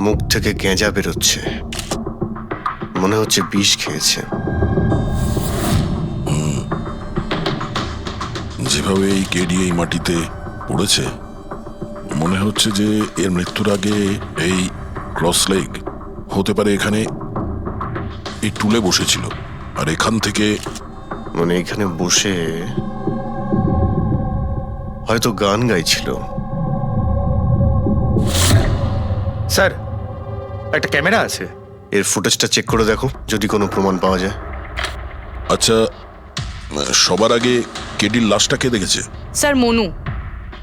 মুখ থেকে গেঁজা বেরোচ্ছে, মনে হচ্ছে বিষ খেয়েছে। যেভাবে এই কেডি এই মাটিতে পড়েছে, মনে হচ্ছে যে এর মৃত্যুর আগে এই ক্রস লেগ হতে পারে এখানে এই টুলে বসেছিল, আর এখান থেকে মানে এখানে বসে হয়তো গান গাইছিল। স্যার, একটা ক্যামেরা আছে, এর ফুটেজটা চেক করে দেখো, যদি কোনো প্রমাণ পাওয়া যায়। আচ্ছা, সবার আগে কেডির লাশটা কে দেখেছে? স্যার, মনু,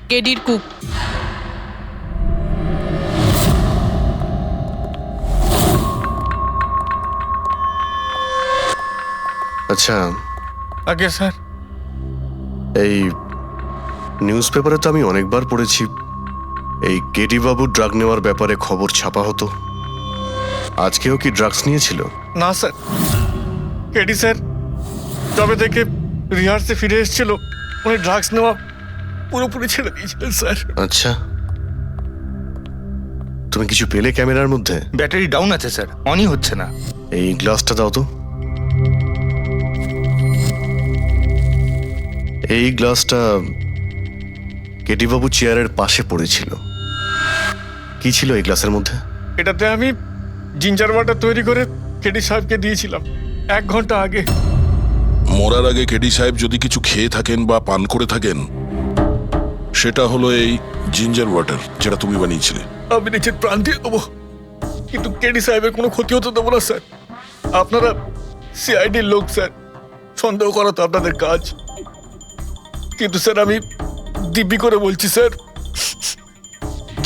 কেডির কুক। আচ্ছা, আগে স্যার। এই নিউজ পেপারে তো আমি অনেকবার পড়েছি এই কেডি বাবু ড্রাগ নেওয়ার ব্যাপারে খবর ছাপা হতো। আজকেও কি ড্রাগস নিয়েছিল? না স্যার, কেডি স্যার তবে থেকে রিহার্সে ফিরে এসেছিল, উনি ড্রাগস নেওয়া পুরোপুরি ছেড়ে দিয়েছিলেন স্যার। আচ্ছা, তুমি কিছু পেলে ক্যামেরার মধ্যে? ব্যাটারি ডাউন আছে স্যার, অনই হচ্ছে না। এই গ্লাসটা দাও তো। এই গ্লাসটা কেডি বাবু চেয়ারের পাশে পড়েছিল। কি ছিল এই গ্লাসের মধ্যে? এটাতে আমি জিঞ্জার ওয়াটার তৈরি করে কেডি সাহেবকে দিয়েছিলাম 1 ঘন্টা আগে। মরার আগে কেডি সাহেব যদি কিছু খেয়ে থাকেন বা পান করে থাকেন, সেটা হলো এই জিঞ্জার ওয়াটার, যেটা তুমি বানিয়েছিলে। আমি নিজের প্রাণ দিয়ে দেবো, কিন্তু কেডি সাহেবের কোনো ক্ষতি হতে দেবো না স্যার। আপনারা সিআইডির লোক স্যার, সন্দেহ করা তো আপনাদের কাজ, কিন্তু স্যার আমি দিব্যি করে বলছি স্যার,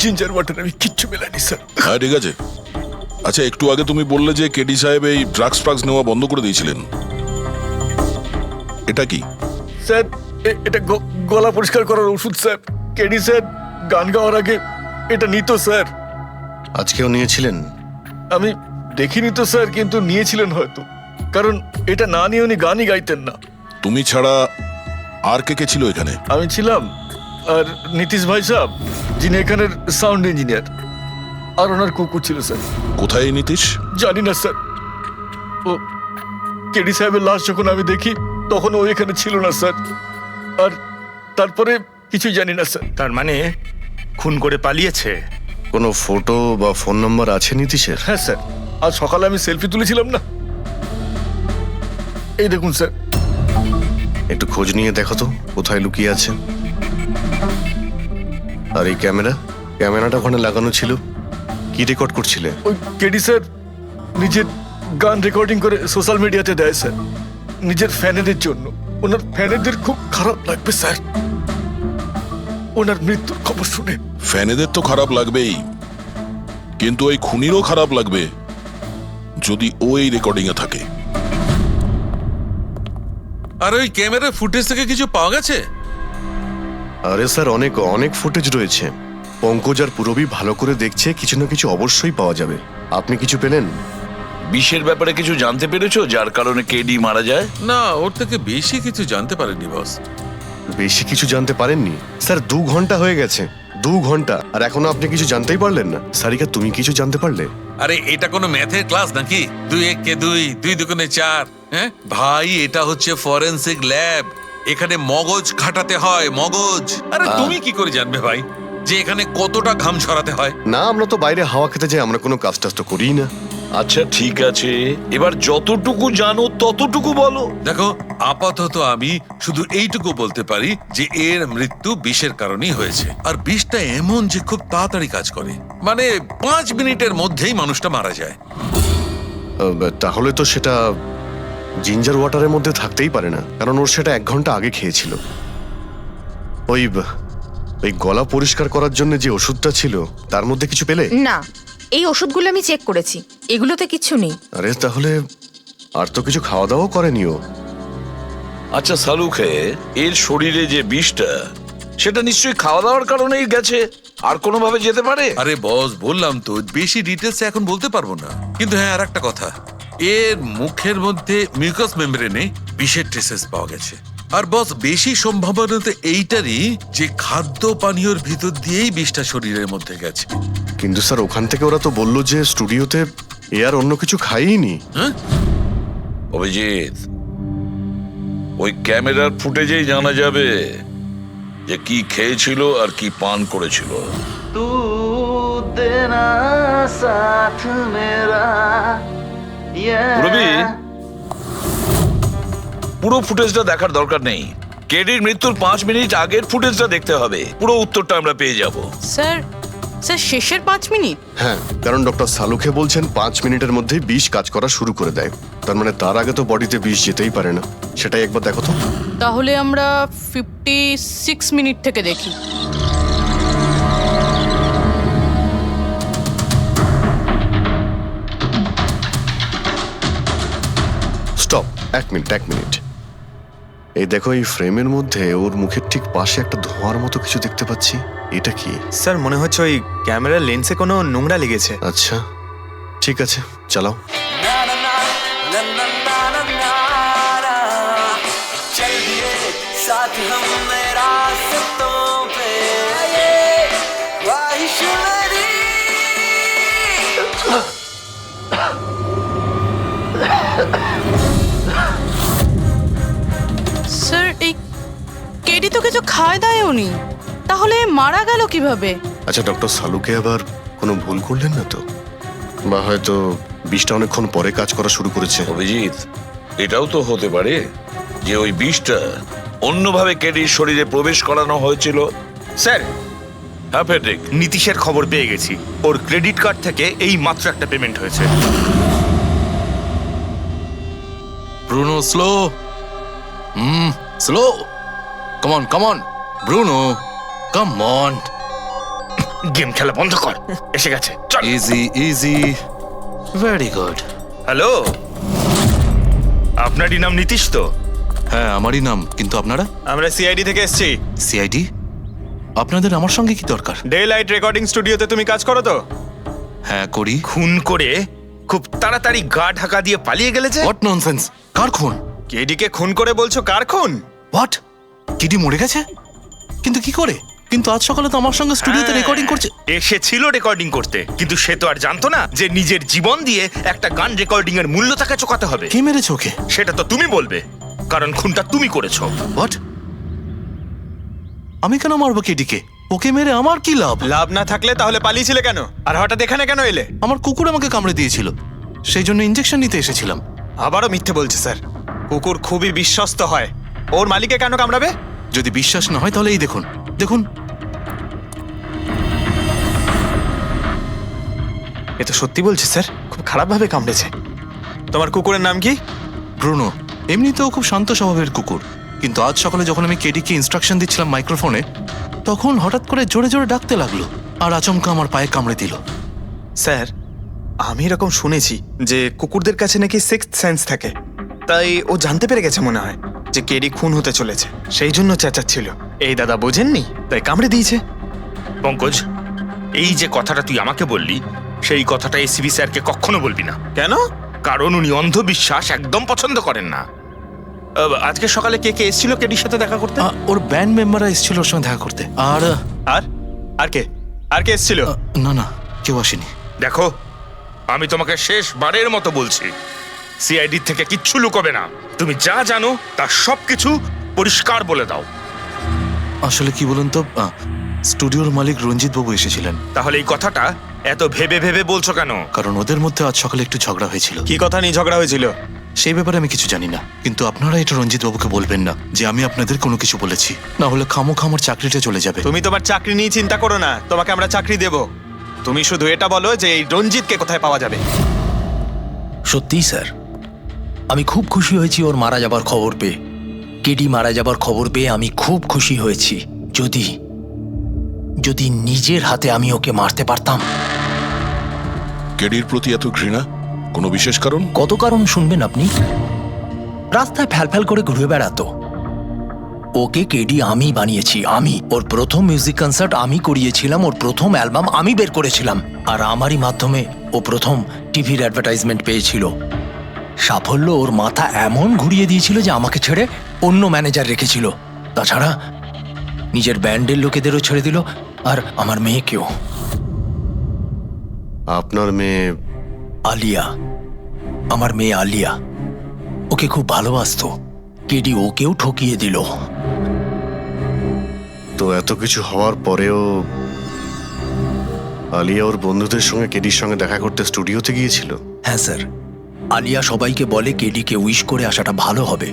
জিঞ্জার ওয়াটার আমি কিচ্ছু মেলাইনি স্যার। হ্যাঁ, ঠিক আছে। আচ্ছা, একটু আগে তুমি বললে যে কেডি সাহেব এই ড্রাগস নেওয়া বন্ধ করে দিয়েছিলেন, এটা কি? স্যার এটা গলা পরিষ্কার করার ওষুধ স্যার। কেডি স্যার গান গাওয়ার আগে এটা নিত স্যার। আজকেও নিয়েছিলেন? আমি দেখিনি তো স্যার, কিন্তু নিয়েছিলেন হয়তো, কারণ এটা না নিয়ে উনি গানই গাইতেন না। তুমি ছাড়া আর কে কে ছিল এখানে? আমি ছিলাম, আর নীতিশ ভাই সাহেব, যিনি এখানের সাউন্ড ইঞ্জিনিয়ার, আর ওনার কুকুর ছিল স্যার। কোথায় এই নীতিশ? জানি না স্যার, ও কেডি সাহেবের লাশ যখন আমি দেখি তখন ও এখানে ছিল না স্যার, আর তারপরে কিছুই জানি না স্যার। তার মানে খুন করে পালিয়েছে? কোনো ফটো বা ফোন নাম্বার আছে নীতিশের? হ্যাঁ স্যার, আজ সকালে আমি সেলফি তুলেছিলাম না, এই দেখুন স্যার। একটু খোঁজ নিয়ে দেখো তো কোথায় লুকিয়ে আছে। আর এই ক্যামেরাটা ওখানে লাগানো ছিল, কি রেকর্ড করছিলে? ওই কেডি স্যার নিজের গান রেকর্ডিং করে সোশ্যাল মিডিয়াতে দেয় স্যার, নিজের ফ্যানেদের জন্য। ওনার ফ্যানেদের খুব খারাপ লাগবে স্যার ওনার মৃত্যুর খবর শুনে। ফ্যানেদের তো খারাপ লাগবেই, কিন্তু ওই খুনিরও খারাপ লাগবে যদি ও এই রেকর্ডিং এ থাকে। আর ওই ক্যামেরার ফুটেজ থেকে কিছু পাওয়া গেছে? আরে স্যার, অনেক অনেক ফুটেজ রয়েছে। পঙ্কজ আর পুরবী ভালো করে দেখছে, কিছু না কিছু অবশ্যই পাওয়া যাবে। আপনি কিছু পেলেন? বিষের ব্যাপারে কিছু জানতে পেরেছো যার কারণে কেডি মারা যায়? না, ওর থেকে বেশি কিছু জানতে পারেনি বস। বেশি কিছু জানতে পারেননি স্যার? 2 ঘন্টা হয়ে গেছে, 2 ঘন্টা, আর এখনো আপনি কিছু জানতেই পারলেন না। সারিকা, তুমি কিছু জানতে পারলে? আরে এটা কোনো ম্যাথের ক্লাস নাকি? 2 × 1 = 2, 2 × 2 = 4। হ্যাঁ ভাই, এটা হচ্ছে ফরেনসিক ল্যাব, এখানে মগজ খাটাতে হয়, মগজ। আরে তুমি কি করে জানবে ভাই যে এখানে কতটা ঘাম ছড়াতে হয়? না, আমরা তো বাইরে হাওয়া খেতে যাই, আমরা কোনো কাজ টাজ তো করিই না। আচ্ছা ঠিক আছে, এবার যতটুকু জানো ততটুকু বলো। দেখো, আপাতত আমি শুধু এইটুকু বলতে পারি যে এর মৃত্যু বিষের কারণেই হয়েছে। আর বিষটা এমন যে খুব তাড়াতাড়ি কাজ করে, মানে 5 মিনিটের মধ্যেই মানুষটা মারা যায়। তাহলে তো সেটা জিঞ্জার ওয়াটারের মধ্যে থাকতেই পারে না, কারণ ওর সেটা 1 ঘন্টা আগে খেয়েছিল। ওই গলা পরিষ্কার করার জন্য যে ওষুধটা ছিল তার মধ্যে কিছু পেলে? না, এই ওষুধগুলো আমি চেক করেছি, এগুলোতে কিচ্ছু নেই। আরে তাহলে আর তো কিছু খাওয়া দাওয়া করেনি ও। আচ্ছা সালুখে, এর শরীরে যে বিষটা, সেটা নিশ্চয়ই খাওয়া দাওয়ার কারণেই গেছে, আর কোনোভাবে যেতে পারে? আরে বস, বললাম তো বেশি ডিটেলস এখন বলতে পারবো না, কিন্তু হ্যাঁ আর একটা কথা, এর মুখের মধ্যে মিউকাস মেমব্রেনে বিষের ট্রেসেস পাওয়া গেছে। আর বস বেশি সম্ভাবনা তো এইটারই যে খাদ্য পানীয়র ভিতর দিয়েই বিষটা শরীরের মধ্যে গেছে। কিন্তু স্যার ওখান থেকে ওরা তো বললো যে স্টুডিওতে এ আর অন্য কিছু খাইনি। হ্যাঁ, অভিজিৎ, ওই ক্যামেরার ফুটেজেই জানা যাবে যে কি খেয়েছিল আর কি পান করেছিল। तू देना साथ मेरा রবি, পুরো ফুটেজটা দেখার দরকার নেই। কেডির মৃত্যুর 5 মিনিট আগের ফুটেজটা দেখতে হবে। পুরো উত্তরটা আমরা পেয়ে যাব। স্যার স্যার শেষের 5 মিনিট? হ্যাঁ, কারণ ডক্টর সালুখে বলছেন 5 মিনিটের মধ্যেই বিষ কাজ করা শুরু করে দেয়। তার মানে তার আগে তো বডিতে বিষ যেতেই পারে না। সেটাই একবার দেখো তো। তাহলে আমরা 56 মিনিট থেকে দেখি। Stop, 1 minute 1 minute. এই দেখো, এই ফ্রেমের মধ্যে ওর মুখের ঠিক পাশে একটা ধোঁয়ার মতো কিছু দেখতে পাচ্ছি। এটা কি? স্যার মনে হচ্ছে ওই ক্যামেরার লেন্সে কোনো নোংরা লেগেছে। আচ্ছা, ঠিক আছে, চালাও। चल दिए साथ हम रास्तों पे ये ख्वाहिश मेरी স্যার এই কেডি তো কিছু খায় দায়ও নি, তাহলে মারা গেল কিভাবে? আচ্ছা, ডক্টর সালুকে আবার কোনো ভুল করলেন না তো? বা হয়তো বিষটা অনেকক্ষণ পরে কাজ করা শুরু করেছে। অভিজিৎ, এটাও তো হতে পারে যে ওই বিষটা অন্যভাবে কেডির শরীরে প্রবেশ করানো হয়েছিল। স্যার, হ্যাঁ ফেডরিক, নীতিশের খবর পেয়ে গেছি। ওর ক্রেডিট কার্ড থেকে এই মাত্র একটা পেমেন্ট হয়েছে। Bruno slow, slow, come on Bruno, come on. Game খেলা বন্ধ কর, এসে গেছে, চল। Easy easy, very good. Hello, আপনারই নাম নীতিশ তো? হ্যাঁ, আমারই নাম। কিন্তু আপনারা? আমরা সিআইডি থেকে এসেছি। সিআইডি? আপনাদের আমার সঙ্গে কি দরকার? ডে লাইট রেকর্ডিং স্টুডিওতে তুমি কাজ করো তো? হ্যাঁ, করি। খুন করে খুব তাড়াতাড়ি গা ঢাকা দিয়ে পালিয়ে গেলে যে? What nonsense! কার খুন? কেডিকে খুন করে বলছো কার খুন? হোয়াট? কিডি মরে গেছে? কিন্তু কি করে? কিন্তু আজ সকালে তো আমার সঙ্গে স্টুডিওতে রেকর্ডিং করছে। এসেছিল রেকর্ডিং করতে, কিন্তু সে তো আর জানতো না যে নিজের জীবন দিয়ে একটা গান রেকর্ডিং এর মূল্য তাকে চোকাতে হবে। কে মেরেছে ওকে? সেটা তো তুমি বলবে, কারণ খুনটা তুমি করেছো। হোয়াট? আমি কেন মারবো কেডিকে? ওকে মেরে আমার কি লাভ? লাভ না থাকলে তাহলে পালিয়েছিলে কেন? আর হঠাৎ এখানে কেন এলে? আমার কুকুর আমাকে কামড়ে দিয়েছিল, সেই জন্য ইনজেকশন নিতে এসেছিলাম। আবারও মিথ্যে বলছে স্যার। কুকুর খুবই বিশ্বস্ত হয়, ওর মালিকে কেন কামড়াবে? যদি বিশ্বাস না হয় তাহলে এই দেখুন, দেখুন। এ তো সত্যি বলছে স্যার, খুব খারাপভাবে কামড়েছে। তোমার কুকুরের নাম কি? ব্রুনো। এমনিতেও খুব শান্ত স্বভাবের কুকুর, কিন্তু আজ সকালে যখন আমি কেডিকে ইনস্ট্রাকশন দিচ্ছিলাম মাইক্রোফোনে, তখন হঠাৎ করে জোরে জোরে ডাকতে লাগলো আর আচমকা আমার পায়ে কামড়ে দিল। স্যার, আমি এরকম শুনেছি যে কুকুরদের কাছে নাকি সিক্সথ সেন্স থাকে, তাই ও জানতে পেরে গেছে মনে হয় যে কেডি খুন হতে চলেছে, সেই জন্য চেঁচাচ্ছিল। এই দাদা বোঝেননি, তাই কামড়ে দিয়েছে। পঙ্কজ, এই যে কথাটা তুই আমাকে বললি, সেই কথাটা এসিবি স্যারকে কখনো বলবি না। কেন? কারণ উনি অন্ধবিশ্বাস একদম পছন্দ করেন না। আজকে সকালে কে কে এসেছিল কেডির সাথে দেখা করতে? ওর ব্যান্ড মেম্বাররা এসেছিল ওর সঙ্গে দেখা করতে। আর আর আর কে আর কে এসেছিল? না না, কেউ আসেনি। দেখো, আমি তোমাকে শেষবারের মতো বলছি, সিআইডি থেকে কিচ্ছু লুকোবে না। তুমি যা জানো তার সবকিছু পরিষ্কার বলে দাও। আসলে কি বলুন তো, স্টুডিওর মালিক রঞ্জিত বাবু এসেছিলেন। তাহলে এই কথাটা এত ভেবে ভেবে বলছো কেন? কারণ ওদের মধ্যে আজ সকালে একটু ঝগড়া হয়েছিল। কি কথা নিয়ে ঝগড়া হয়েছিল? সেই ব্যাপারে আমি কিছু জানি না, কিন্তু আপনারা এটা রঞ্জিত বাবুকে বলবেন না যে আমি আপনাদের কোনো কিছু বলেছি, না হলে খামোখা আমার চাকরিটা চলে যাবে। তুমি তোমার চাকরি নিয়ে চিন্তা করো না, তোমাকে আমরা চাকরি দেব। তুমি শুধু এটা বলো যে এই রঞ্জিতকে কোথায় পাওয়া যাবে। সত্যিই স্যার, আমি খুব খুশি হয়েছি ওর মারা যাবার খবর পেয়ে। কেডি মারা যাবার খবর পেয়ে আমি খুব খুশি হয়েছি। যদি যদি নিজের হাতে আমি ওকে মারতে পারতাম। কেডির প্রতি এত ঘৃণা, কোনো বিশেষ কারণ? কত কারণ শুনবেন আপনি? রাস্তায় ফ্যালফ্যাল করে ঘুরে বেড়াতো। ওকে কেডি আমি বানিয়েছি, আমি। ওর প্রথম মিউজিক কনসার্ট আমি করিয়েছিলাম, ওর প্রথম অ্যালবাম আমি বের করেছিলাম, আর আমারই মাধ্যমে ও প্রথম টিভির অ্যাডভার্টাইজমেন্ট পেয়েছিল। সাফল্য ওর মাথা এমন ঘুরিয়ে দিয়েছিল যে আমাকে ছেড়ে অন্য ম্যানেজার রেখেছিল। তাছাড়া নিজের ব্যান্ডের লোকেদেরও ছেড়ে দিল, আর আমার মেয়েকেও। আপনার মেয়ে? আলিয়া, আমার মেয়ে আলিয়া। ওকে খুব ভালোবাসতো, কেডি ওকেও ঠকিয়ে দিল। তো এত কিছু হওয়ার পরেও আলিয়া ওর বন্ধুদের সঙ্গে কেডির সঙ্গে দেখা করতে স্টুডিওতে গিয়েছিল? হ্যাঁ স্যার, আলিয়া সবাইকে বলে কেডিকে উইশ করে আসাটা ভালো হবে।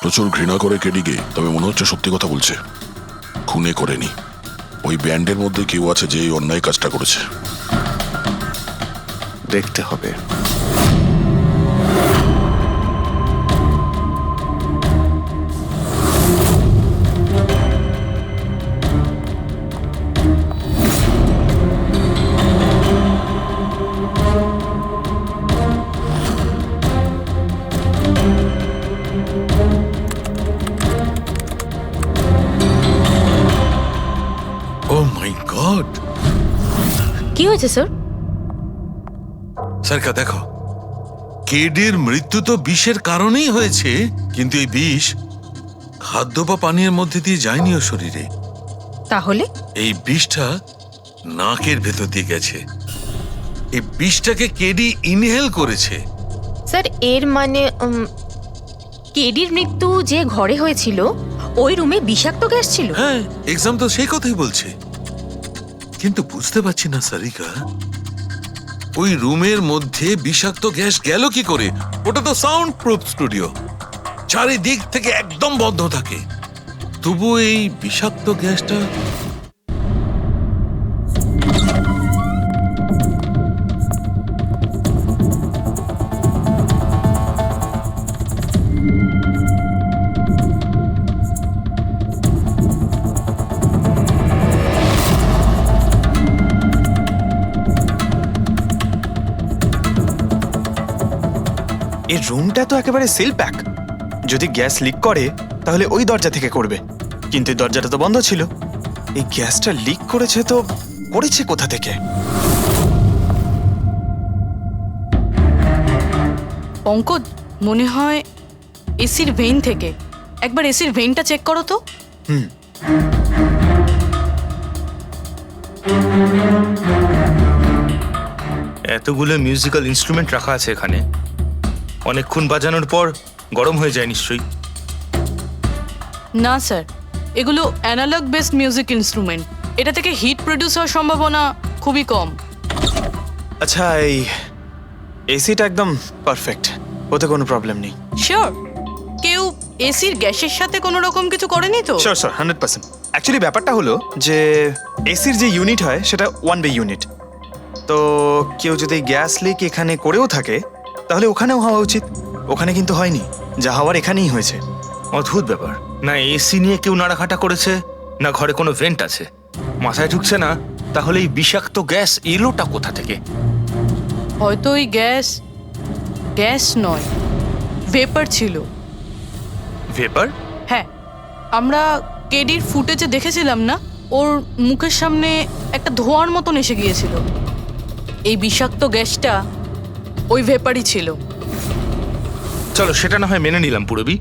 প্রচুর ঘৃণা করে কেডিকে, তবে মনে হচ্ছে সত্যি কথা বলছে। খুনে করেনি। ওই ব্যান্ডের মধ্যে কেউ আছে যে এই অন্যায় কাজটা করেছে। দেখতে হবে। ও মাই গড! কি হয়েছে স্যার? সরকা দেখো, কেডির মৃত্যু তো বিষের কারণেই হয়েছে, কিন্তু এই বিষ খাদ্য বা পানীয়ের মধ্যে দিয়ে যায়নি ওর শরীরে। তাহলে এই বিষটা নাকের ভেতর দিয়ে গেছে। এই বিষটাকে কেডি ইনহেল করেছে। স্যার, এর মানে কেডির মৃত্যু যে ঘরে হয়েছিল ওই রুমে বিষাক্ত গ্যাস ছিল? হ্যাঁ, এক্সাম তো সেই কথাই বলছে। কিন্তু বুঝতে পারছি না সারিকা, ওই রুমের মধ্যে বিষাক্ত গ্যাস গেল কি করে? ওটা তো সাউন্ড প্রুফ স্টুডিও, চারিদিক থেকে একদম বন্ধ থাকে। তবু এই বিষাক্ত গ্যাসটা এই রুমটা তো একেবারে সিল প্যাক। যদি গ্যাস লিক করে তাহলে ওই দরজা থেকে করবে, কিন্তু এই দরজাটা তো বন্ধ ছিল। এই গ্যাসটা লিক করেছে তো করেছে কোথা থেকে? পঙ্কজ, মনে হয় এসির ভেইন থেকে। একবার এসির ভেইনটা চেক করো তো। এতগুলো মিউজিক্যাল ইনস্ট্রুমেন্ট রাখা আছে এখানে, অনেকক্ষণ বাজানোর পর গরম হয়ে যায় নিশ্চয়ই। না স্যার, এগুলো অ্যানালগ বেসড মিউজিক ইনস্ট্রুমেন্ট। এটা থেকে হিট প্রডিউস হওয়ার সম্ভাবনা খুবই কম। আচ্ছা, এই এসিটা একদম পারফেক্ট, ওতে কোনো প্রবলেম নেই? শিওর? কেউ এসির গ্যাসের সাথে কোনো রকম কিছু করেনি তো? Sure sir, 100%। অ্যাকচুয়ালি ব্যাপারটা হলো যে এসির যে ইউনিট হয় সেটা 1 বে ইউনিট। তো কেউ যদি গ্যাস লিক এখানে করেও থাকে তাহলে ওখানেও হওয়া উচিত। ওখানে কিন্তু হয়নি, যা হওয়ার এখানেই হয়েছে। অদ্ভুত ব্যাপার, না এসি নিয়ে কেউ নাড়াঘাটা করেছে, না ঘরে কোনো ভেন্ট আছে। মাথায় ঢুকছে না তাহলে এই বিষাক্ত গ্যাস এলোটা কোথা থেকে? হয়তো ওই গ্যাস নয়, ভেপার ছিল। ভেপার? হ্যাঁ, আমরা কেডির ফুটেজে দেখেছিলাম না, ওর মুখের সামনে একটা ধোঁয়ার মতন এসে গিয়েছিল। এই বিষাক্ত গ্যাসটা ওই ভেপারই ছিল। চলো সেটা না হয় মেনে নিলাম পুরবি,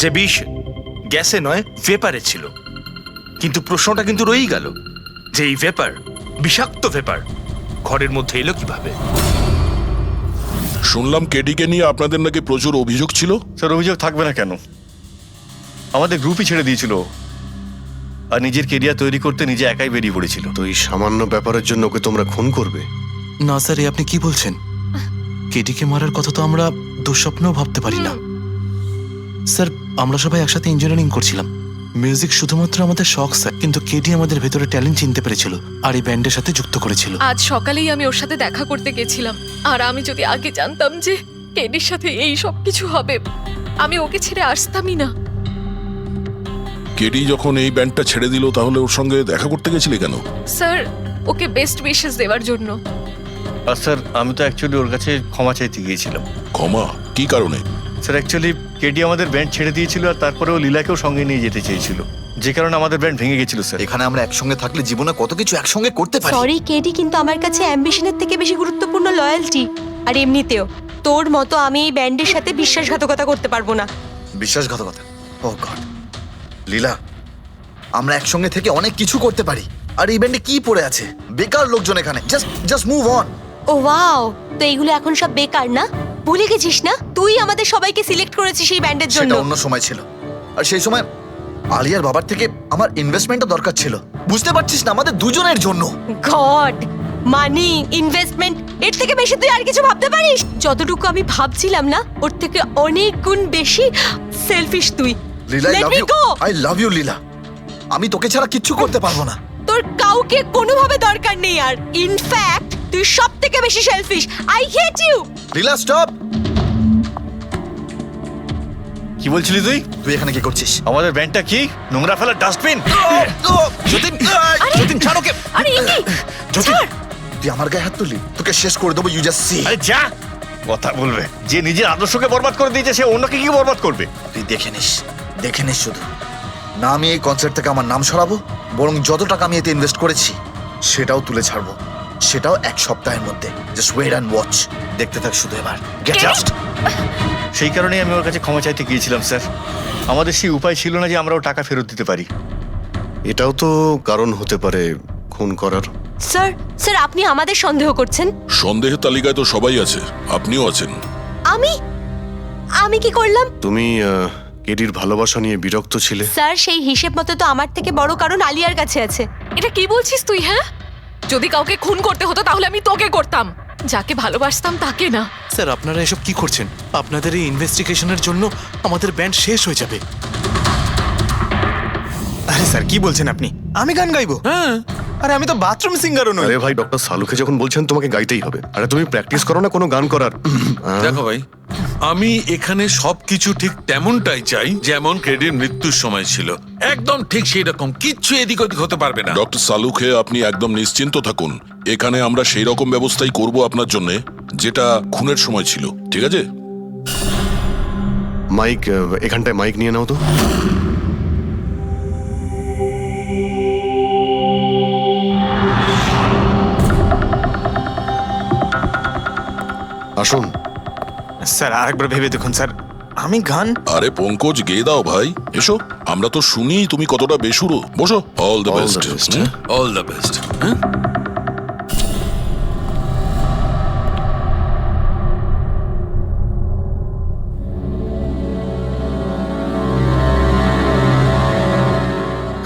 যে বিষ গ্যাসে নয় ভেপারে ছিল। কিন্তু প্রশ্নটা কিন্তু রয়েই গেল যে এই ভেপার, বিষাক্ত ভেপার ঘরের মধ্যে এলো কিভাবে? শুনলাম কেডিকে নিয়ে আপনাদের নাকি প্রচুর অভিযোগ ছিল। স্যার, অভিযোগ থাকবে না কেন? আমাদের গ্রুপই ছেড়ে দিয়েছিল, আর নিজের কেরিয়ার তৈরি করতে নিজে একাই বেরিয়ে পড়েছিল। তো এই সামান্য ব্যাপারের জন্য ওকে তোমরা খুন করবে? না স্যার, এ আপনি কি বলছেন? কেডিকে মারার কথা তো আমরা দুঃস্বপ্নেও ভাবতে পারি না। স্যার, আমরা সবাই একসাথে ইঞ্জিনিয়ারিং করছিলাম। মিউজিক শুধুমাত্র আমাদের শখ স্যার, কিন্তু কেডি আমাদের ভেতরে ট্যালেন্ট চিনতে পেরেছিল আর এই ব্যান্ডের সাথে যুক্ত করেছিল। আজ সকালেই আমি ওর সাথে দেখা করতে গেছিলাম, আর আমি যদি আগে জানতাম যে কেডির সাথে এই সব কিছু হবে, আমি ওকে ছেড়ে আসতামই না। কেডি যখন এই ব্যান্ডটা ছেড়ে দিল তাহলে ওর সঙ্গে দেখা করতে গেছিলে কেন? স্যার, ওকে বেস্ট উইশেস দেওয়ার জন্য। আর স্যার, আমি তো অ্যাকচুয়ালি ওর কাছে ক্ষমা চাইতে গিয়েছিলাম। ক্ষমা? কি কারণে? স্যার, অ্যাকচুয়ালি কেডি আমাদের ব্যান্ড ছেড়ে দিয়েছিল, আর তারপরে ও লীলাকেও সঙ্গে নিয়ে যেতে চেয়েছিল। যে কারণে আমাদের ব্র্যান্ড ভেঙে গেছিল স্যার। এখানে আমরা একসঙ্গে থাকলে জীবনে কত কিছু একসঙ্গে করতে পারি। সরি কেডি, কিন্তু আমার কাছে অ্যাম্বিশনের থেকে বেশি গুরুত্বপূর্ণ লয়্যালটি। আর এমনিতেও তোর মতো আমি এই ব্যান্ডের সাথে বিশ্বাসঘাতকতা করতে পারবো না। বিশ্বাসঘাতকতা? ও গড লীলা, আমরা একসঙ্গে থেকে অনেক কিছু করতে পারি। আর এই ব্যান্ডে কি পড়ে আছে? বেকার লোকজন এখানে। Just move on. ও ওয়াও, তো এইগুলো এখন সব বেকার না? ভুলে গেছিস না তুই আমাদের সবাইকে সিলেক্ট করেছিস এই ব্যান্ডের জন্য? সেটা অন্য সময় ছিল। আর সেই সময় আলিয়ার বাবার থেকে আমার ইনভেস্টমেন্টও দরকার ছিল। বুঝতে পারছিস না, আমাদের দুজনের জন্য। গড, মানি, ইনভেস্টমেন্ট, এর থেকে বেশি তুই আর কিছু ভাবতে পারিস? যতটুকু আমি ভাবছিলাম না, ওর থেকে অনেক গুণ বেশি সেলফিশ তুই। Leela, Let me go! I love you Leela. আমি তোকে ছাড়া কিচ্ছু করতে পারবো না। তোর কাউকে কোনোভাবে দরকার নেই আর। ইনফ্যাক্ট তুই সব থেকে বেশি selfish. I hate you. Leela stop. কি বলছিলি তুই? তুই এখানে কি করছিস? আমাদের ব্র্যান্ডটা কি? নোংরা ফেলার ডাস্টবিন? যতীন, যতীন ছাড় ওকে। আরে এ কি? যতীন, তুই আমার গায়ে হাত তুললি, তোকে শেষ করে দেবো। You just see. আরে যা, কথা বলবে। যে নিজের আদর্শকে বরবাদ করে দিয়েছে সে অন্যকে কি বরবাদ করবে? তুই দেখে নিস শুধু। না আমি এই কনসার্ট থেকে আমার নাম সরাবো, বরং যত টাকা আমি এতে ইনভেস্ট করেছি সেটাও তুলে ছাড়বো। সেটাও এক সপ্তাহের মধ্যে। Just wait and watch. দেখতে থাক শুধু এবার। Get out. সেই কারণেই আমি ওর কাছে ক্ষমা চাইতে গিয়েছিলাম স্যার। আমাদের সেই উপায় ছিল না যে আমরাও টাকা ফেরত দিতে পারি। এটাও তো কারণ হতে পারে খুন করার। স্যার আপনি আমাদের সন্দেহ করছেন? সন্দেহের তালিকায় তো সবাই আছে, আপনিও আছেন। আমি কি করলাম? তুমি কেডির ভালোবাসা নিয়ে বিরক্ত ছিলে। স্যার সেই হিসেব মতো তো আমার থেকে বড় কারণ আলিয়ার কাছে আছে। এটা কি বলছিস তুই? হ্যাঁ, যদি কাউকে খুন করতে হতো তাহলে আমি তোকে করতাম, যাকে ভালোবাসতাম তাকে না। স্যার আপনারা এসব কি করছেন? আপনাদের এই ইনভেস্টিগেশনের জন্য আমাদের ব্যান্ড শেষ হয়ে যাবে। আরে স্যার কি বলছেন আপনি? আমি গান গাইবো? হ্যাঁ। আরে আমি তো বাথরুম সিঙ্গারও নই। আরে ভাই, ডক্টর সালুকে যখন বলছেন তোমাকে গাইতেই হবে, আরে তুমি প্র্যাকটিস করো না কোনো গান করার? দেখো ভাই, আমি এখানে সবকিছু ঠিক তেমনটাই চাই যেমন কেডির মৃত্যুর সময় ছিল। একদম ঠিক সেই রকম, কিচ্ছু এদিক ওদিক হতে পারবে না। ডক্টর সালুখে, আপনি একদম নিশ্চিন্ত থাকুন। এখানে আমরা সেই রকম ব্যবস্থাই করব আপনার জন্য যেটা খুনের সময় ছিল, ঠিক আছে? মাইক, এখানটায় মাইক নিয়ে নাও তো। আসুন স্যার আরেকবার ভেবে দেখুন স্যার, আমি গান। আরে পঙ্কজ, গেয়ে দাও ভাই, এসো। আমরা তো শুনি তুমি কতটা বেসুরো। বসো। All the best. All the best.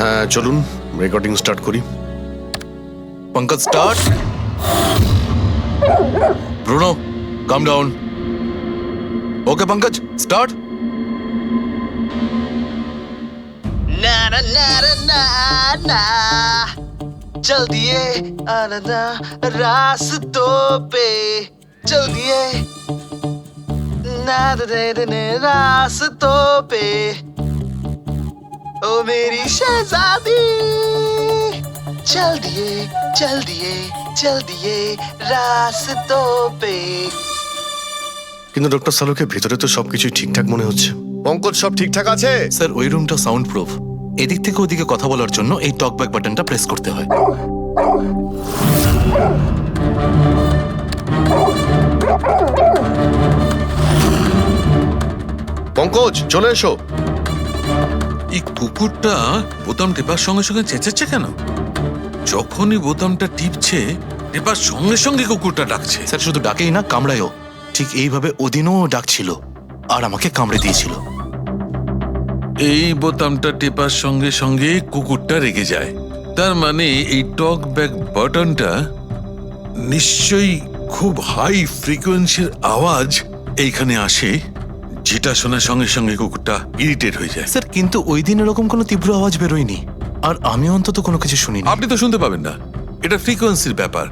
হ্যাঁ চলুন রেকর্ডিং স্টার্ট করি। পঙ্কজ স্টার্ট। ব্রুনো কাম ডাউন। ওকে পঙ্কজ স্টার্ট। ना ना ना ना ना चल दिए आना रास्तों पे चल दिए ना दे रास्तों पे ओ मेरी शहजादी चल दिए चल दिए चल दिए रास्तों पे। কিন্তু ডক্টর সালুকে ভিতরে তো সবকিছুই ঠিকঠাক মনে হচ্ছে। পঙ্কজ সব ঠিকঠাক আছে? স্যার ওই রুমটা সাউন্ড প্রুফ। এদিক থেকে ওদিকে কথা বলার জন্য এই টক ব্যাক বাটনটা প্রেস করতে হয়। পঙ্কজ চলে এসো। এই কুকুরটা বোতাম টেপার সঙ্গে সঙ্গে চেঁচাচ্ছে কেন? যখনই বোতামটা টিপছে টেপার সঙ্গে সঙ্গে কুকুরটা ডাকছে। স্যার শুধু ডাকেই না, কামড়ায়ও। ঠিক এইভাবে ওদিনও ডাকছিল আর আমাকে কামড়ে দিয়েছিল। এই বোতামটা টেপার সঙ্গে সঙ্গে কুকুরটা রেগে যায়। তার মানে এই টক ব্যাক বাটনটা নিশ্চয়ই খুব হাই ফ্রিকোয়েন্সির আওয়াজ এইখানে আসে, যেটা শোনার সঙ্গে সঙ্গে কুকুরটা ইরিটেট হয়ে যায়। স্যার কিন্তু ওই দিন এরকম কোনো তীব্র আওয়াজ বেরোয়নি, আর আমি অন্তত কোনো কিছু শুনিনি। আপনি তো শুনতে পাবেন না, এটা ফ্রিকোয়েন্সির ব্যাপার।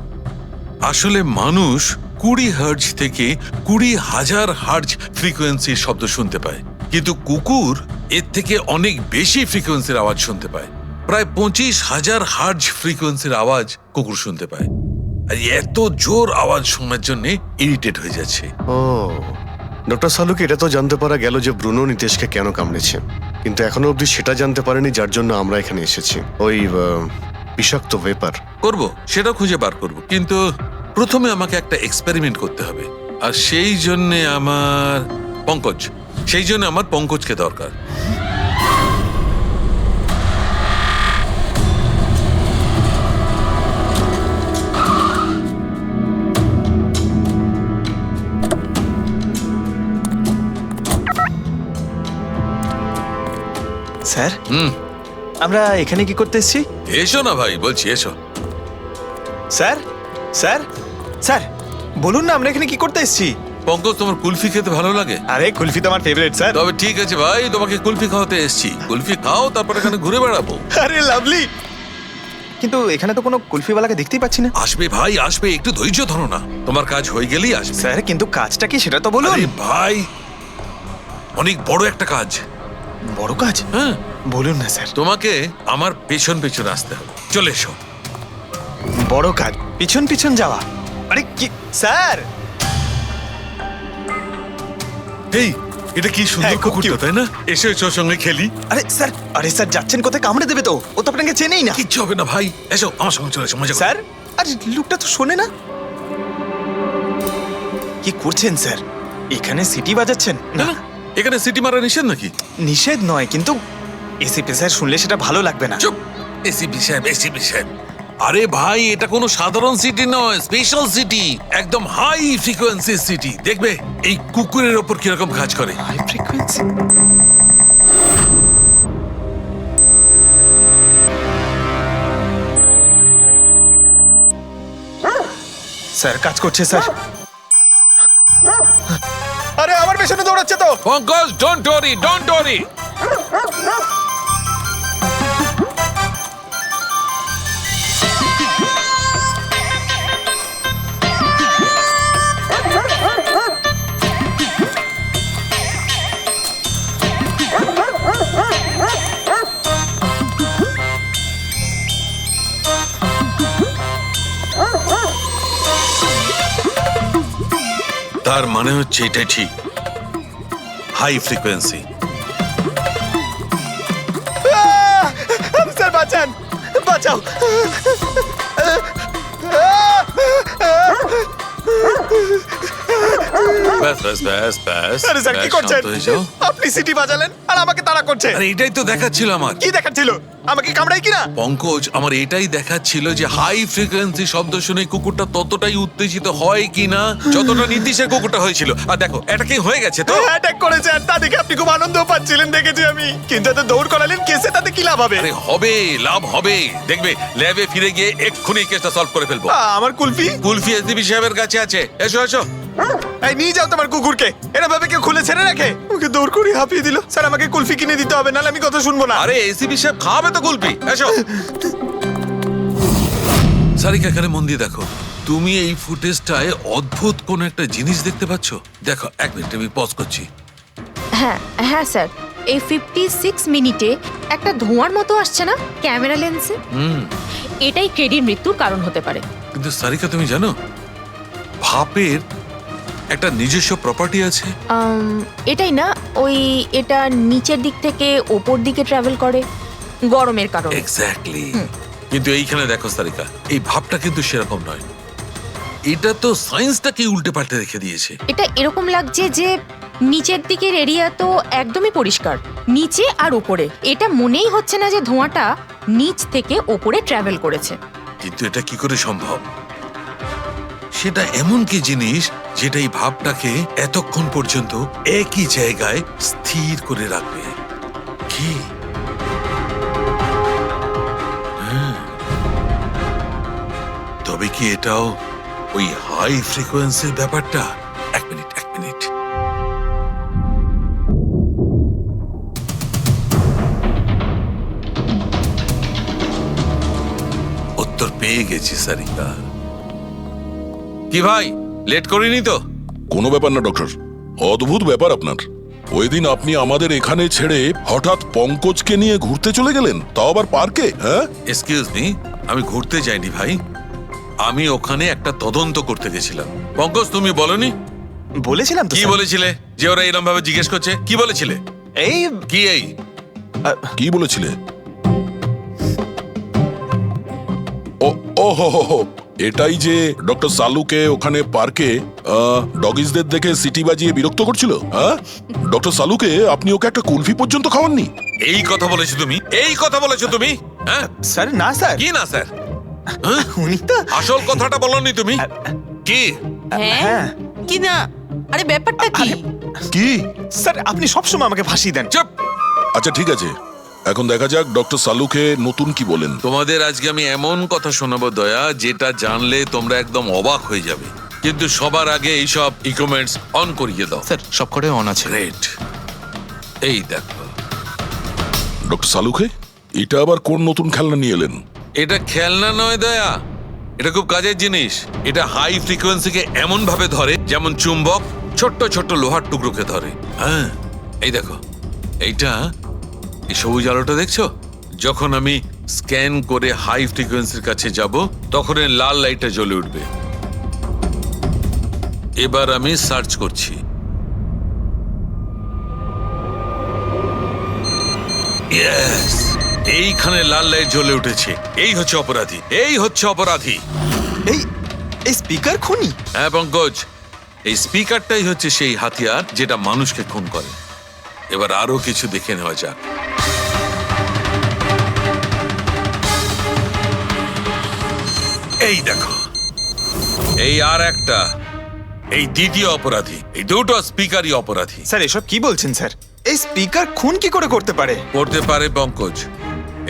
আসলে মানুষ 20 হার্জ থেকে 20,000 হার্জ ফ্রিকোয়েন্সির শব্দ শুনতে পায়, কিন্তু কুকুর এর থেকে অনেক বেশি ফ্রিকোয়েন্সির আওয়াজ শুনতে পায়। প্রায় 25,000 হার্জ ফ্রিকোয়েন্সির আওয়াজ কুকুর শুনতে পায়। আর এত জোর আওয়াজ শোনার জন্য ইরিটেট হয়ে যাচ্ছে। ও ডক্টর সালুকে এটা তো জানতে পারা গেল যে ব্রুনো নিতেশকে কেন কামড়েছে, কিন্তু এখনো অবধি সেটা জানতে পারেনি যার জন্য আমরা এখানে এসেছি, ওই বিষাক্ত ভেপার। করব, সেটা খুঁজে বার করব, কিন্তু প্রথমে আমাকে একটা এক্সপেরিমেন্ট করতে হবে, আর সেই জন্য আমার পঙ্কজকে দরকার। স্যার আমরা এখানে কি করতে এসেছি? এসো না ভাই, বলছি এসো। স্যার স্যার স্যার বলুন না আমরা এখানে কি করতে এসেছি? পঙ্কজ, তোমার কুলফি খেতে ভালো লাগে? আরে কুলফি তো আমার ফেভারিট স্যার। তবে ঠিক আছে ভাই, তোমাকে কুলফি খাওয়াতে এসেছি। কুলফি খাও, তারপর এখানে ঘুরে বেড়াবো। আরে লাভলি, কিন্তু এখানে তো কোনো কুলফিওয়ালাকে দেখতেই পাচ্ছি না। আসবে ভাই, আসবে, একটু ধৈর্য ধরো না, তোমার কাজ হয়ে গেলেই আসবে। স্যার কিন্তু কাজটা কি সেটা তো বলুন। আরে ভাই, অনেক বড় একটা কাজ। বড় কাজ? হ্যাঁ বলুন না স্যার। তোমাকে আমার পেছন পেছন আসতে হবে, চলে এসো। বড় কাজ, পিছন পিছন যাওয়া? আরে কি স্যার! এই, এটা কি সুন্দর হ্যাঁ, খুব কুকুরটা, cute। তাই না? এসো এসো, ওর সঙ্গে খেলি। আরে স্যার যাচ্ছেন কোথায়? কামড়ে দেবে তো, ও তো আপনাকে চেনেই না। কিচ্ছু হবে না ভাই, এসো আমার সঙ্গে চলে এসো, মজা করো। স্যার আরে লোকটা তো শোনে না। কি করছেন স্যার? এখানে সিটি বাজাচ্ছেন? না, এখানে সিটি মারা নিষেধ নাকি? নিষেধ নয়, কিন্তু এসিপি স্যার শুনলে সেটা ভালো লাগবে না। চুপ, এসিপি সাহেব, এসিপি সাহেব। আরে ভাই, এটা কোনো সাধারণ সিটি নয়, স্পেশাল সিটি, একদম হাই ফ্রিকোয়েন্সি সিটি। দেখবে এই কুকুরের ওপর কিরকম কাজ করে। High frequency? স্যার কাজ করছে স্যার। আরে আমার পেছনে দৌড়াচ্ছে তো। Pankaj, don't worry, don't worry. তার মানে হচ্ছে এটাই ঠিক, হাই ফ্রিকোয়েন্সি। স্যার বাঁচান, বাঁচাও। ব্যাস ব্যাস ব্যাস ব্যাস। আরে স্যার কি ব্যাস, করছেন? শান্ত হয়ে যাও। আপনি সিটি বাজালেন আর আমাকে তাড়া করছে। আরে এটাই তো দেখাচ্ছিল আমার। কি দেখাচ্ছিল? আমাকে কামড়াই কিনা? পঙ্কজ, আমার এটাই দেখাচ্ছিল যে হাই ফ্রিকোয়েন্সি শব্দ শুনে কুকুরটা ততটাই উত্তেজিত হয় কিনা যতটা নির্দিশের কুকুরটা হয়েছিল। আর দেখো, এটা কি হয়ে গেছে তো? অ্যাটাক করেছে, আর তা দেখে আপনি খুব আনন্দ পাচ্ছিলেন দেখেছি আমি। কিন্তু এত দৌড় করালেন কেসে, তাতে কি লাভ হবে? আরে হবে, লাভ হবে। দেখবে ল্যাবে ফিরে গিয়ে এক্ষুনি কেসটা সলভ করে ফেলবো। আমার কুলফি? কুলফি এসডিপি সাহেবের কাছে আছে, এসো এসো। এই নিয়ে যাও তোমার কুকুরকে। এরা ভাবে কেউ খুলে ছেড়ে রাখে? ওকে দৌড় করে হাঁপিয়ে দিল। স্যার আমাকে কুলফি কিনে দিতে হবে, নাহলে আমি কথা শুনবো না। আরে এসিপি সাহেব খাওয়াবে তো কুলফি, এসো। সারিকা, এখানে মন দিয়ে দেখো। তুমি এই ফুটেজটায় অদ্ভুত কোন একটা জিনিস দেখতে পাচ্ছ? দেখো, এক মিনিট, আমি পজ করছি। হ্যাঁ হ্যাঁ স্যার, এই 56 মিনিটে একটা ধোঁয়ার মতো আসছে না ক্যামেরা লেন্সে? এটাই কেডির মৃত্যুর কারণ হতে পারে। কিন্তু সারিকা, তুমি জানো ভাপের একটা নিজস্ব প্রপার্টি আছে? এটাই না, এটা নিচের দিক থেকে ওপর দিকে ট্রাভেল করে গরমের কারণে। এক্স্যাক্টলি। কিন্তু এইখানে দেখো সারিকা, এই ভাবটা কিন্তু সেরকম নয়। এটা তো সায়েন্সটাকে উল্টে পাল্টে রেখে দিয়েছে। এটা এরকম লাগছে যে নিচের দিকের এরিয়া তো একদমই পরিষ্কার, নিচে আর উপরে এটা মনেই হচ্ছে না যে ধোঁয়াটা নিচ থেকে ওপরে ট্রাভেল করেছে। কিন্তু এটা কি করে সম্ভব? সেটা এমন কি জিনিস যেটা এই ভাবটাকে এতক্ষণ পর্যন্ত একই জায়গায় স্থির করে রাখবে? কি? তবে কি এটাও ওই হাই ফ্রিকোয়েন্সির ব্যাপারটা? এক মিনিট, এক মিনিট। উত্তর পেয়ে গেছি সারিকা। কি ভাই, লেট করিনি তো? কোনো ব্যাপার না ডক্টর, অদ্ভুত ব্যাপার আপনার। ওই দিন আপনি আমাদের এখানে ছেড়ে হঠাৎ পঙ্কজকে নিয়ে ঘুরতে চলে গেলেন, তাও আবার পার্কে। হ্যাঁ, এক্সকিউজ মি, আমি ঘুরতে যাইনি ভাই, আমি ওখানে একটা তদন্ত করতে গেছিলাম। পঙ্কজ, তুমি বলনি? বলেছিলাম তো। কি স্যার। বলেছিলে? যে ওরা এরকম ভাবে জিজ্ঞেস করছে? কি বলেছিলে? এই কি এই? কি বলেছিলে? ও হো, এটাই যে ডক্টর সালুকে ওখানে পার্কে ডগিসদের দেখে সিটি বাজিয়ে বিরক্ত করছিল। হ্যাঁ, ডক্টর সালুকে আপনি ওকে একটা কুলফি পর্যন্ত খাওয়াননি? এই কথা বলেছো তুমি? এই কথা বলেছো তুমি? হ্যাঁ স্যার, না স্যার। কি না স্যার? উনি তো আসল কথাটা বলনি তুমি। কি? হ্যাঁ কি না? আরে ব্যাপারটা কি? কি? স্যার, আপনি সবসময় আমাকে ফাঁসি দেন। চুপ! আচ্ছা ঠিক আছে, এখন দেখা যাক ডক্টর সালুকে নতুন কি বলেন। তোমাদের আজকে আমি এমন কথা শোনাবো দয়া, যেটা জানলে তোমরা একদম অবাক হয়ে যাবে। কিন্তু সবার আগে এইসব ইকুইপমেন্টস অন করিয়ে দাও। স্যার সব কটাই অন আছে। গ্রেট। এই দেখো, ডক্টর সালুকে এটা আবার কোন নতুন খেলনা নিয়ে এলেন? এটা খেলনা নয় দয়া, এটা খুব কাজের জিনিস। এটা হাই ফ্রিকোয়েন্সিকে এমন ভাবে ধরে যেমন চুম্বক ছোট্ট ছোট্ট লোহার টুকরোকে ধরে। হ্যাঁ, এই দেখো, এইটা এই সবুজ আলোটা দেখছো? যখন আমি স্ক্যান করে হাই ফ্রিকোয়েন্সির কাছে যাব, তখন এই লাল লাইটটা জ্বলে উঠবে। এবার আমি সার্চ করছি। ইয়েস, এইখানে লাল লাইট জ্বলে উঠেছে। এই হচ্ছে অপরাধী, এই হচ্ছে অপরাধী। এই এই স্পিকার খুনি? হ্যাঁ পঙ্কজ, এই স্পিকারটাই হচ্ছে সেই হাতিয়ার যেটা মানুষকে খুন করে। এবার আরো কিছু দেখে নেওয়া যাক। এই দেখো, এই আর একটা, এই দ্বিতীয় অপরাধী। এই দুটো স্পিকারই অপরাধী। স্যার, এসব কি বলছেন স্যার? এই স্পিকার খুন কি করে করতে পারে? করতে পারে পঙ্কজ,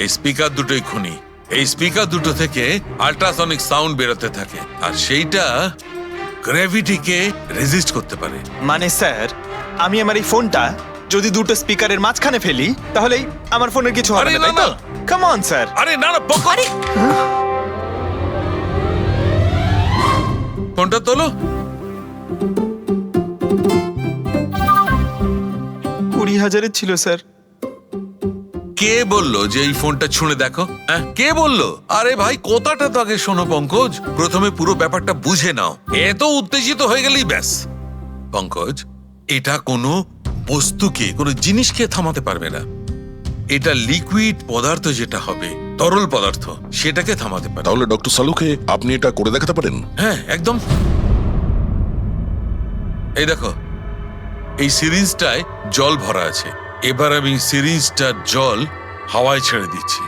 এই স্পিকার দুটোই খুনি। এই স্পিকার দুটো থেকে আল্ট্রাসনিক সাউন্ড বেরোতে থাকে, আর সেইটা গ্র্যাভিটিকে রেজিস্ট করতে পারে। মানে স্যার, আমি আমার এই ফোনটা যদি দুটো স্পিকারের মাঝখানে ফেলি, তাহলেই আমার ফোনের কিছু হবে না, তাই তো? Come on sir. আরে না না পঙ্কজ, ফোনটা তোলো। 20,000-এর ছিল স্যার। কে বললো যে এই ফোনটা ছুঁড়ে দেখো? হ্যাঁ, কে বললো? আরে ভাই, কথাটা তো আগে শোনো পঙ্কজ, প্রথমে পুরো ব্যাপারটা বুঝে নাও। এত উত্তেজিত হয়ে গেলেই ব্যাস। পঙ্কজ, এটা কোনো বস্তুকে, কোনো জিনিসকে থামাতে পারবে না। এটা লিকুইড পদার্থ, যেটা হবে তরল পদার্থ, সেটাকে থামাতে পারে। তাহলে ডক্টর সালুকে আপনি এটা করে দেখাতে পারেন? হ্যাঁ একদম। এই দেখো, এই সিরিজটায় জল ভরা আছে। এবার আমি সিরিজটার জল হাওয়ায় ছেড়ে দিচ্ছি।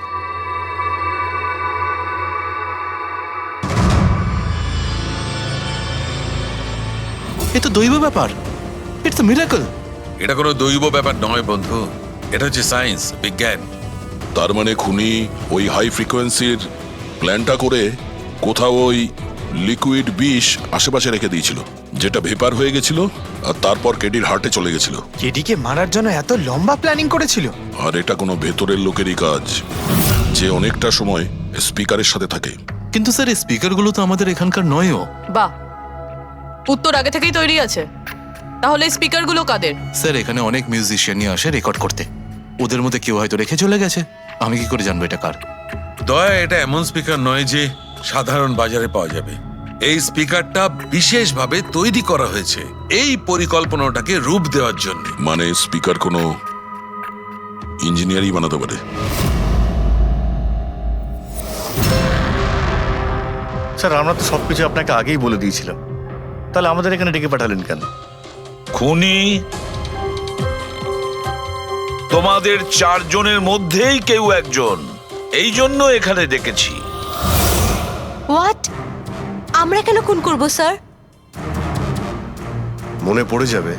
এ তো দৈব ব্যাপার। It's a miracle. এটা কোনো দৈব ব্যাপার নয় বন্ধু, এটা হচ্ছে সায়েন্স, বিজ্ঞান। তার মানে খুনি ওই হাই ফ্রিকোয়েন্সির প্ল্যানটা করে কোথাও ওই লিকুইড বিষ আশেপাশে রেখে দিয়েছিল, যেটা ভেপার হয়ে গেছিল, আর তারপর কেডির হার্টে চলে গেছিল। কেডিকে মারার জন্য এত লম্বা প্ল্যানিং করেছিল? আর এটা কোনো ভেতরের লোকেরই কাজ, যে অনেকটা সময় স্পিকারের সাথে থাকে। কিন্তু স্যার, এই স্পিকারগুলো তো আমাদের এখানকার নয়ও। বাহ, উত্তর আগে থেকেই তৈরি আছে। তাহলে স্পিকারগুলো কাদের? স্যার, এখানে অনেক মিউজিশিয়ানই আসে রেকর্ড করতে। ওদের মধ্যে কেউ হয়তো রেখে চলে গেছে। আমি কি করে জানবো এটা কার? দয়া, এটা এমন স্পিকার নয় যে সাধারণ বাজারে পাওয়া যাবে। এই স্পিকারটা বিশেষভাবে তৈরি করা হয়েছে এই পরিকল্পনাটাকে রূপ দেওয়ার জন্য। মানে স্পিকার কোনো ইঞ্জিনিয়ারই বানাতে পারে? স্যার, আমরা তো সবকিছু আপনাকে আগেই বলে দিয়েছিলাম, তাহলে আমাদের এখানে ডেকে পাঠালেন কেন? খুনি তোমাদের চারজনের মধ্যেই কেউ একজন, এই জন্য এখানে ডেকেছি। হোয়াট? আমরা কেন খুন করব স্যার? মনে পড়ে যাবে,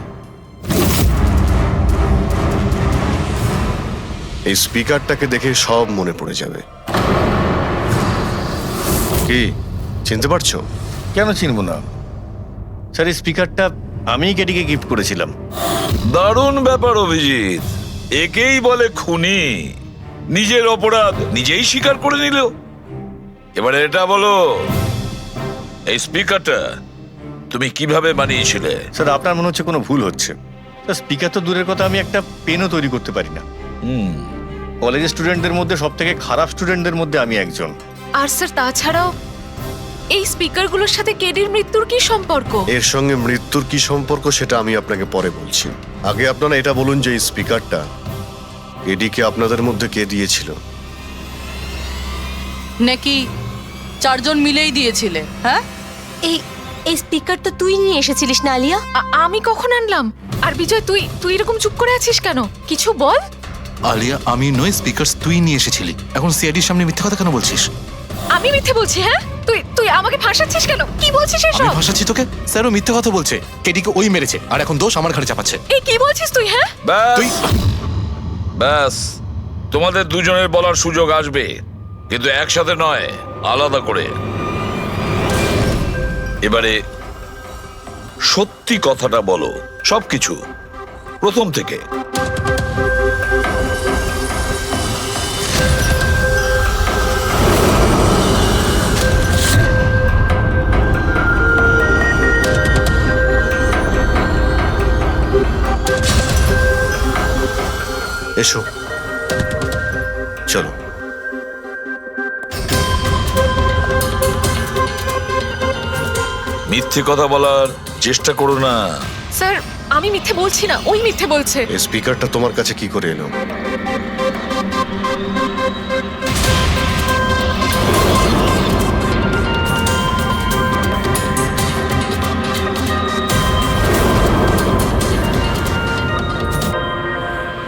এই স্পিকারটাকে দেখে সব মনে পড়ে যাবে। কি চিনতে পারছো? কেন চিনবো না স্যার, এই স্পিকারটা আমিই কেডিকে গিফট করেছিলাম। দারুণ ব্যাপার অভিজিৎ, একেই বলে খুনি। নিজের অপরাধ নিজেই স্বীকার করে নিল। এবারে এটা বলো, এই স্পিকারটা তুমি কিভাবে বানিয়েছিলে? স্যার, আপনার মনে হচ্ছে কোনো ভুল হচ্ছে। স্যার, স্পিকার তো দূরের কথা, আমি একটা পেনও তৈরি করতে পারি না। কলেজের স্টুডেন্টদের মধ্যে সব থেকে খারাপ স্টুডেন্টদের মধ্যে আমি একজন। আর স্যার, তাছাড়াও এই স্পিকারগুলোর সাথে কেডির মৃত্যুর কি সম্পর্ক? এর সঙ্গে মৃত্যুর কি সম্পর্ক সেটা আমি আপনাকে পরে বলছি। আগে আপনারা এটা বলুন যে এই স্পিকারটা এডিকে আপনাদের মধ্যে কে দিয়েছিল? নাকি চারজন মিলেই দিয়েছিলে? হ্যাঁ, এই এই স্পিকার তো তুই নিয়ে এসেছিলিস না আলিয়া? আমি কখন আনলাম? আর বিজয়, তুই তুই এরকম চুপ করে আছিস কেন? কিছু বল। আলিয়া, আমি নই, স্পিকারস তুই নিয়ে এসেছিলি। এখন সিআইডির সামনে মিথ্যা কথা কেন বলছিস? আমি মিথ্যে বলছি? হ্যাঁ, তুই তুই আমাকে ফাঁসাচ্ছিস কেন? কি বলছিস আমি এসব? ভাষাচ্ছি তোকে? স্যারও মিথ্যা কথা বলছে। কেডিকে ওই মেরেছে আর এখন দোষ আমার ঘাড়ে চাপাচ্ছে। এই কি বলছিস তুই? হ্যাঁ, ব্যাস ব্যাস, তোমাদের দুজনের বলার সুযোগ আসবে, কিন্তু একসাথে নয়, আলাদা করে। এবারে সত্যি কথাটা বলো, সবকিছু প্রথম থেকে। এসো, চলো। মিথ্যে কথা বলার চেষ্টা করো না। স্যার, আমি মিথ্যে বলছি না, ওই মিথ্যে বলছে। এই স্পিকারটা তোমার কাছে কি করে এলো?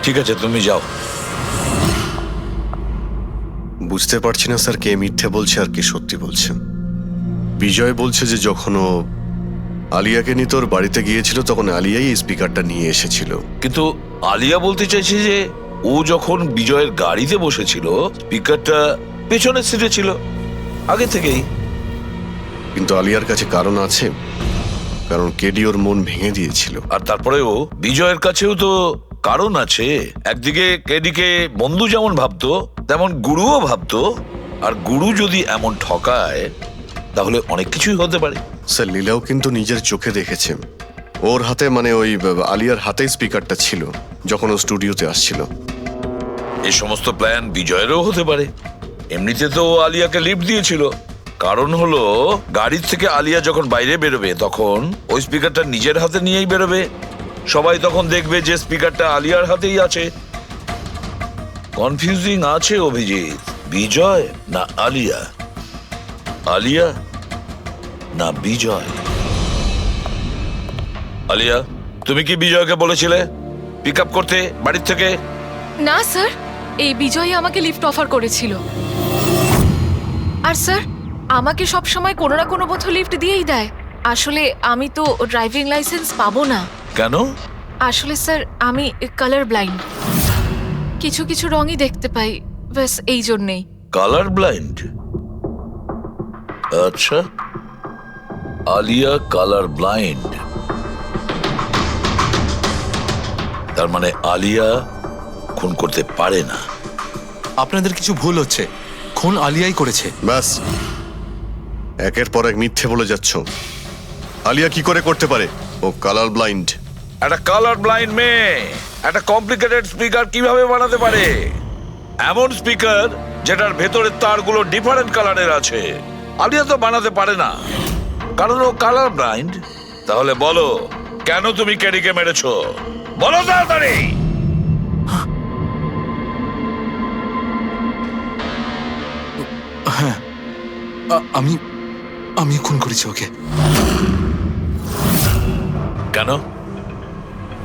ঠিক আছে, তুমি যাও। বুঝতে পারছি না স্যার, কে মিথ্যে বলছে আর কে সত্যি বলছে। বিজয় বলছে যে যখন ও আলিয়াকে নিয়ে তোর বাড়িতে গিয়েছিল তখন আলিয়াই এই স্পিকারটা নিয়ে এসেছিল। কিন্তু আলিয়া বলতে চাইছে যে ও যখন বিজয়ের গাড়িতে বসেছিল স্পিকারটা পেছনের সিটে ছিল আগে থেকেই। কিন্তু আলিয়ার কাছে কারণ আছে, কারণ কেডি ওর মন ভেঙে দিয়েছিল। আর তারপরেও বিজয়ের কাছেও তো কারণ আছে। একদিকে কেডিকে বন্ধু যেমন ভাবতো তেমন গুরুও ভাবতো, আর গুরু যদি এমন ঠকায় তাহলে অনেক কিছুই হতে পারে। স্যার, লীলাও কিন্তু নিজের চোখে দেখেছে ওর হাতে, মানে ওই আলিয়ার হাতে স্পিকারটা ছিল যখন ও স্টুডিওতে আসছিল। এই সমস্ত প্ল্যান বিজয়েরও হতে পারে। এমনিতে তো ও আলিয়াকে লিফট দিয়েছিল, কারণ হলো গাড়ির থেকে আলিয়া যখন বাইরে বেরোবে তখন ওই স্পিকারটা নিজের হাতে নিয়েই বেরোবে। সবাই তখন দেখবে যে স্পিকারটা আলিয়ার হাতেই আছে। কনফিউজিং আছে অভিজিৎ। বিজয় না আলিয়া, আলিয়া না বিজয়। আলিয়া, তুমি কি বিজয়কে বলেছিলে পিক আপ করতে বাড়ির থেকে? না স্যার, এই বিজয় আমাকে লিফট অফার করেছিল। আর স্যার, আমাকে সব সময় কোনো না কোনো বোধ লিফট দিয়েই দেয়। আসলে আমি তো ড্রাইভিং লাইসেন্স পাবো না। কেন? আসলে স্যার, আমি কালার ব্লাইন্ড, কিছু কিছু রঙই দেখতে পাই, ব্যাস এই জন্যেই। Colour blind? আচ্ছা, আলিয়া কালার ব্লাইন্ড। তার মানে আলিয়া খুন করতে পারে না। আপনাদের কিছু ভুল হচ্ছে, খুন আলিয়াই করেছে। ব্যাস, একের পর এক মিথ্যে বলে যাচ্ছ। আলিয়া কি করে করতে পারে? ও কালার ব্লাইন্ড। একটা কালার ব্লাইন্ড মেয়ে একটা কমপ্লিকেটেড স্পিকার কিভাবে বানাতে পারে? এমন স্পিকার যেটার ভেতরের তারগুলো ডিফারেন্ট কালারের আছে। আলিয়া তো বানাতে পারে না, কারণ ও কালার ব্লাইন্ড। তাহলে বলো, কেন তুমি কেডিকে মেরেছো? বলো তাড়াতাড়ি। হ্যাঁ, আমি আমি খুন করেছি ওকে। কেন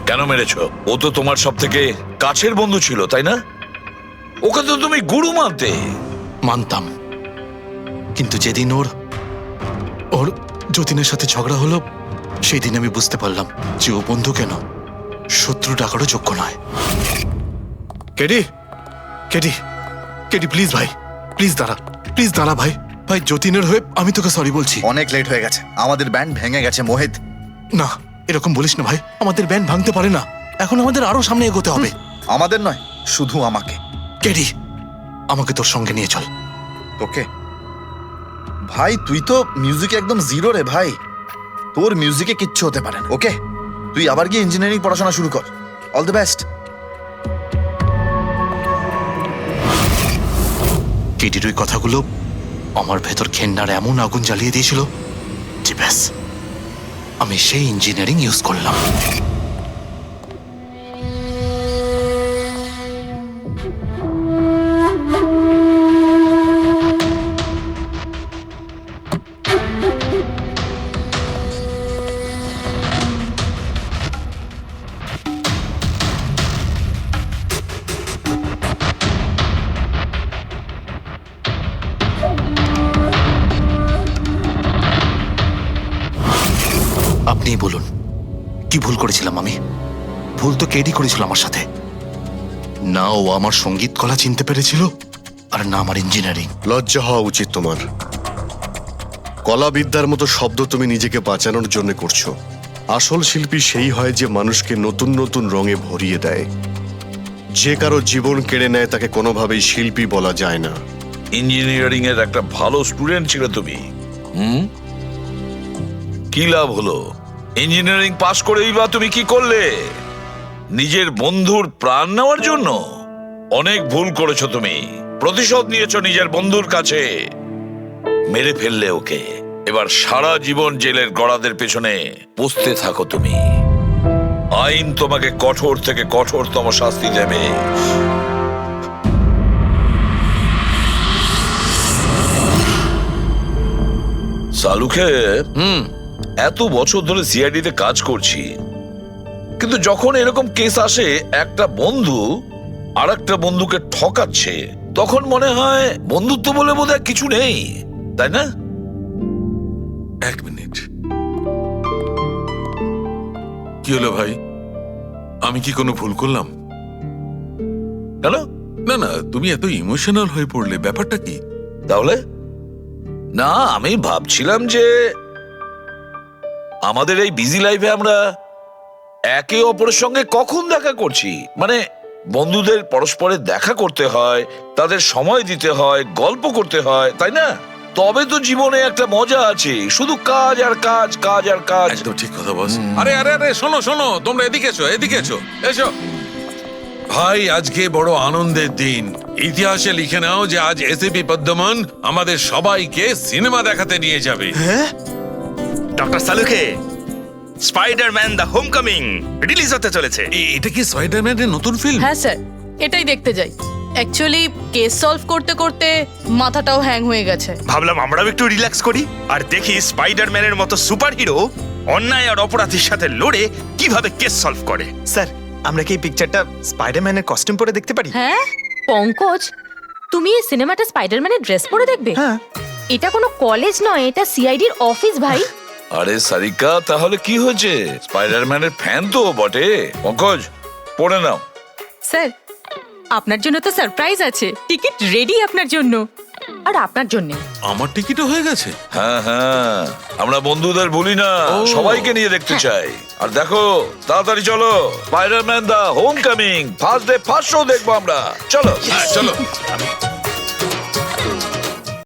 কেন মেরেছো? ও তো তোমার সব থেকে কাছের বন্ধু ছিল, তাই না? ওকে তো তুমি গুরু মানতে। মানতাম, কিন্তু যেদিন ওর যতীনের সাথে ঝগড়া হলো সেই দিন আমি বুঝতে পারলাম যে ও বন্ধু কেন শত্রু ডাকারও যোগ্য নয়। কেডি, কেডি, কেডি প্লিজ ভাই, প্লিজ দাঁড়া, প্লিজ দাঁড়া ভাই। ভাই, যতীনের হয়ে আমি তোকে সরি বলছি। অনেক লেট হয়ে গেছে, আমাদের ব্যান্ড ভেঙে গেছে মোহিত। না, এরকম বলিস না ভাই, আমাদের ব্যান্ড ভাঙতে পারে না। এখন আমাদের আরো সামনে এগোতে হবে। আমাদের নয়, শুধু আমাকে। কেডি, আমাকে তোর সঙ্গে নিয়ে চল। তোকে? ভাই, তুই তো মিউজিকে একদম জিরো রে ভাই। তোর মিউজিকে কিচ্ছু হতে পারে না, ওকে? তুই আবার গিয়ে ইঞ্জিনিয়ারিং পড়াশোনা শুরু কর। All the best. কেডির ওই কথাগুলো আমার ভেতর ঘেন্নার এমন আগুন জ্বালিয়ে দিয়েছিল যে ব্যাস আমি সেই ইঞ্জিনিয়ারিং ইউজ করলাম। আপনিই বলুন কি ভুল করেছিলাম আমি? ভুল তো কেডি করেছিল আমার সাথে। না ও আমার সঙ্গীত কলা চিনতে পেরেছিল, আর না আমার ইঞ্জিনিয়ারিং। লজ্জা হওয়া উচিত তোমার। কলাবিদ্যার মতো শব্দ তুমি নিজেকে বাঁচানোর জন্য করছো। আসল শিল্পী সেই হয় যে মানুষকে নতুন নতুন রঙে ভরিয়ে দেয়। যে কারো জীবন কেড়ে নেয় তাকে কোনোভাবেই শিল্পী বলা যায় না। ইঞ্জিনিয়ারিং এর একটা ভালো স্টুডেন্ট ছিল তুমি। কি লাভ হলো? ইঞ্জিনিয়ারিং পাশ করেই বা তুমি কি করলে? নিজের বন্ধুর প্রাণ নেওয়ার জন্য? অনেক ভুল করেছো তুমি। প্রতিশোধ নিয়েছো নিজের বন্ধুর কাছে, মেরে ফেললে ওকে। এবার সারা জীবন জেলের গড়াদের পেছনে পুষতে থাকো তুমি। আইন তোমাকে কঠোর থেকে কঠোরতম শাস্তি দেবে। সালুকে এত বছর ধরে সিআইডি তে কাজ করছি, কিন্তু যখন এরকম কেস আসে একটা বন্ধু আর একটা বন্ধুকে ঠকাচ্ছে, তখন মনে হয় বন্ধুত্ব বলে বোধহয় কিছু নেই, তাই না? এক মিনিট, কি হলো ভাই? আমি কি কোনো ভুল করলাম? কেন? না না, তুমি এত ইমোশনাল হয়ে পড়লে, ব্যাপারটা কি? তাহলে না, আমি ভাবছিলাম যে আমাদের এই বিজি লাইফে আমরা একে অপরের সঙ্গে কখন দেখা করছি। মানে বন্ধুদের পরস্পরের দেখা করতে হয়, তাদের সময় দিতে হয়, গল্প করতে হয়, তাই না? তবে তো জীবনে একটা মজা আছে। শুধু কাজ আর কাজ, কাজ আর কাজ। একদম ঠিক কথা বস। আরে আরে আরে, শোনো শোনো, তোমরা এদিকে এসো, এদিকে এসো, এসো। ভাই, আজকে বড় আনন্দের দিন। ইতিহাসে লিখে নাও যে আজ এসিপি পদ্মমন আমাদের সবাইকে সিনেমা দেখাতে নিয়ে যাবে। ডক্টর সালুকে, স্পাইডারম্যান দ্য হোমকামিং রিলিজ হতে চলেছে। এটা কি স্পাইডারম্যানের নতুন ফিল্ম? হ্যাঁ স্যার, এটাই দেখতে যাই। অ্যাকচুয়ালি কেস সলভ করতে করতে মাথাটাও হ্যাং হয়ে গেছে। ভাবলাম আমরাও একটু রিল্যাক্স করি আর দেখি স্পাইডারম্যানের মতো সুপারহিরো অন্যায় আর অপরাধীর সাথে লড়ে কিভাবে কেস সলভ করে। স্যার, আমরা কি এই পিকচারটা স্পাইডারম্যানের কস্টিউম পরে দেখতে পারি? হ্যাঁ পঙ্কজ, তুমি এই সিনেমাটা স্পাইডারম্যানের ড্রেস পরে দেখবে? হ্যাঁ। এটা কোনো কলেজ নয়, এটা সিআইডির অফিস ভাই। আরে সারিকা, তাহলে কি হয়েছে? স্পাইডারম্যানের ফ্যান তো বটে। পঙ্কজ, পড়ে নাও। স্যার, আপনার জন্য তো সারপ্রাইজ আছে। টিকিট রেডি আপনার জন্য আর আপনার জন্য। আমার টিকিটও হয়ে গেছে? হ্যাঁ হ্যাঁ, আমরা বন্ধুদের ভুলি না, সবাইকে নিয়ে দেখতে চাই। আর দেখো, তাড়াতাড়ি চলো, Spiderman the homecoming first day first show দেখবো আমরা। চলো চলো।